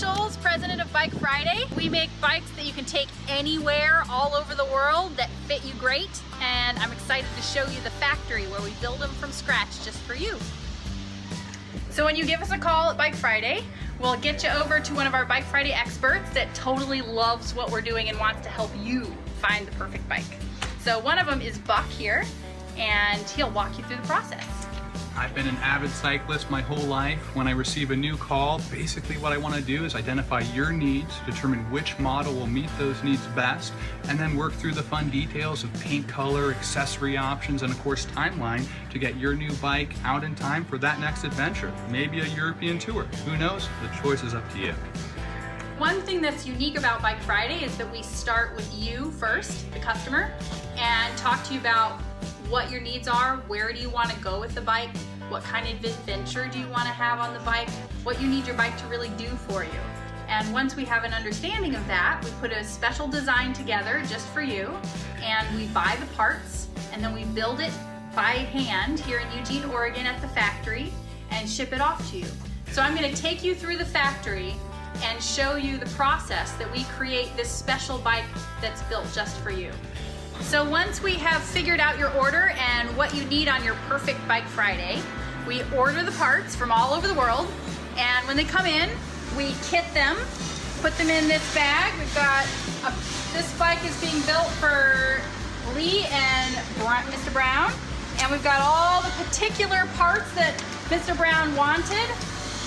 Scholes, president of Bike Friday. We make bikes that you can take anywhere all over the world that fit you great, and I'm excited to show you the factory where we build them from scratch just for you. So when you give us a call at Bike Friday, we'll get you over to one of our Bike Friday experts that totally loves what we're doing and wants to help you find the perfect bike. So one of them is Buck here, and he'll walk you through the process. I've been an avid cyclist my whole life. When I receive a new call, basically what I want to do is identify your needs, determine which model will meet those needs best, and then work through the fun details of paint color, accessory options, and of course timeline to get your new bike out in time for that next adventure. Maybe a European tour. Who knows? The choice is up to you. One thing that's unique about Bike Friday is that we start with you first, the customer, and talk to you about what your needs are, where do you want to go with the bike, what kind of adventure do you want to have on the bike, what you need your bike to really do for you. And once we have an understanding of that, we put a special design together just for you, and we buy the parts, and then we build it by hand here in Eugene, Oregon at the factory and ship it off to you. So I'm going to take you through the factory and show you the process that we create this special bike that's built just for you. So once we have figured out your order and what you need on your perfect Bike Friday, we order the parts from all over the world, and when they come in, we kit them, put them in this bag. We've got, this bike is being built for Lee and Mr. Brown, and we've got all the particular parts that Mr. Brown wanted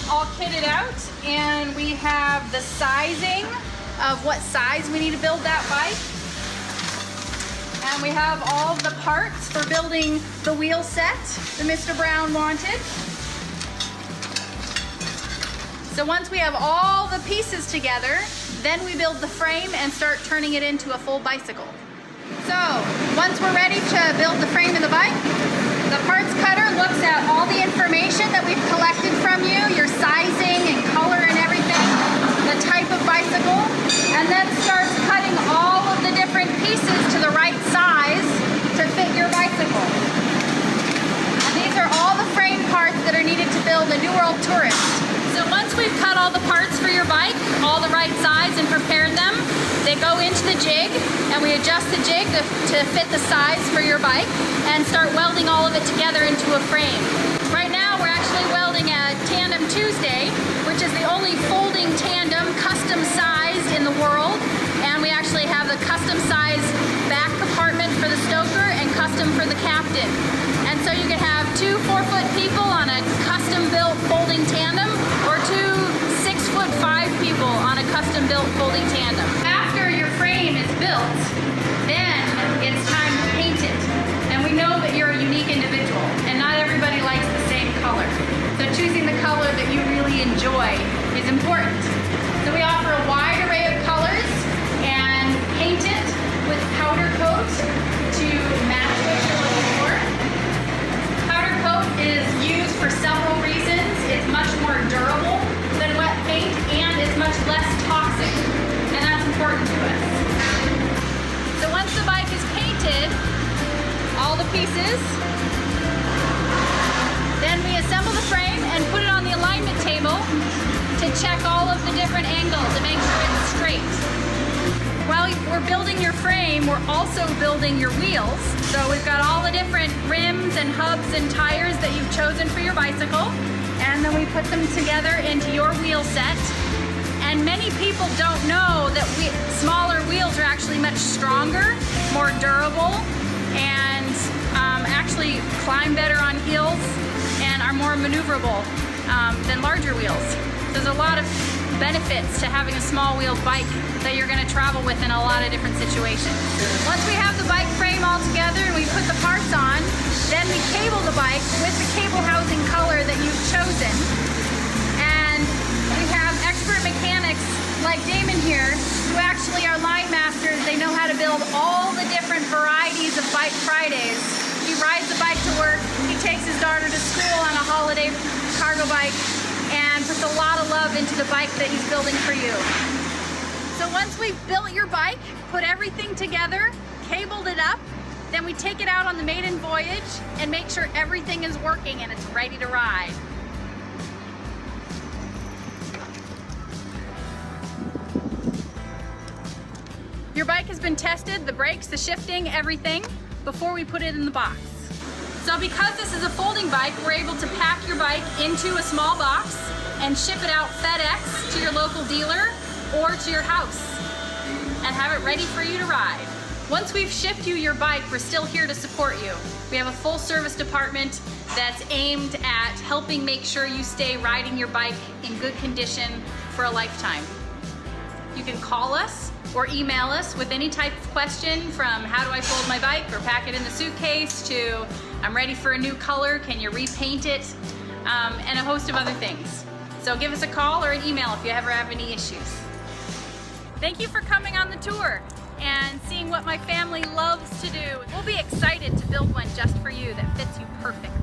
all kitted out, and we have the sizing of what size we need to build that bike. And we have all the parts for building the wheel set that Mr. Brown wanted. So once we have all the pieces together, then we build the frame and start turning it into a full bicycle. So once we're ready to build the frame of the bike, the parts cutter looks at all the information that we've collected from you, your sizing and color and everything, the type of bicycle, and then starts cutting all of the different pieces to the right size to fit your bicycle. And these are all the frame parts that are needed to build a New World Tourist. So once we've cut all the parts for your bike, all the right size, and prepared them, they go into the jig, and we adjust the jig to fit the size for your bike and start welding all of it together into a frame. Right now we're actually welding a Tandem Tuesday, which is the only folding tandem custom sized in the world, and we actually have the custom size back compartment for the stoker and custom for the captain. And so you can have two 4-foot people on a custom built folding tandem, or two 6'5" people on a custom built folding tandem. After your frame is built, then it's time to paint it. And we know that you're a unique individual, and not everybody likes the same color. So choosing the color that you really enjoy is important. So we offer a wide array of colors and paint it with powder coat to match what you're looking for. Powder coat is used for several reasons. It's much more durable than wet paint, and it's much less toxic, and that's important to us. So once the bike is painted, all the pieces, then we assemble the frame and put it on the alignment table to check all of the different angles to make sure it's straight. While we're building your frame, we're also building your wheels. So we've got all the different rims and hubs and tires that you've chosen for your bicycle, and then we put them together into your wheel set. And many people don't know that smaller wheels are actually much stronger, more durable, and actually climb better on hills and are more maneuverable than larger wheels. There's a lot of benefits to having a small wheeled bike that you're going to travel with in a lot of different situations. Once we have the bike frame all together and we put the parts on, then we cable the bike with the cable housing color that you've chosen. And we have expert mechanics like Damon here, who actually are line masters. They know how to build all the different varieties of Bike Fridays. He rides the bike to work, he takes his daughter to school on a holiday cargo bike, and puts a lot of love into the bike that he's building for you. So once we've built your bike, put everything together, cabled it up, then we take it out on the maiden voyage and make sure everything is working and it's ready to ride. Your bike has been tested, the brakes, the shifting, everything, before we put it in the box. So because this is a folding bike, we're able to pack your bike into a small box and ship it out FedEx to your local dealer or to your house and have it ready for you to ride. Once we've shipped you your bike, we're still here to support you. We have a full service department that's aimed at helping make sure you stay riding your bike in good condition for a lifetime. You can call us or email us with any type of question, from how do I fold my bike or pack it in the suitcase to I'm ready for a new color, can you repaint it, and a host of other things. So give us a call or an email if you ever have any issues. Thank you for coming on the tour and seeing what my family loves to do. We'll be excited to build one just for you that fits you perfect.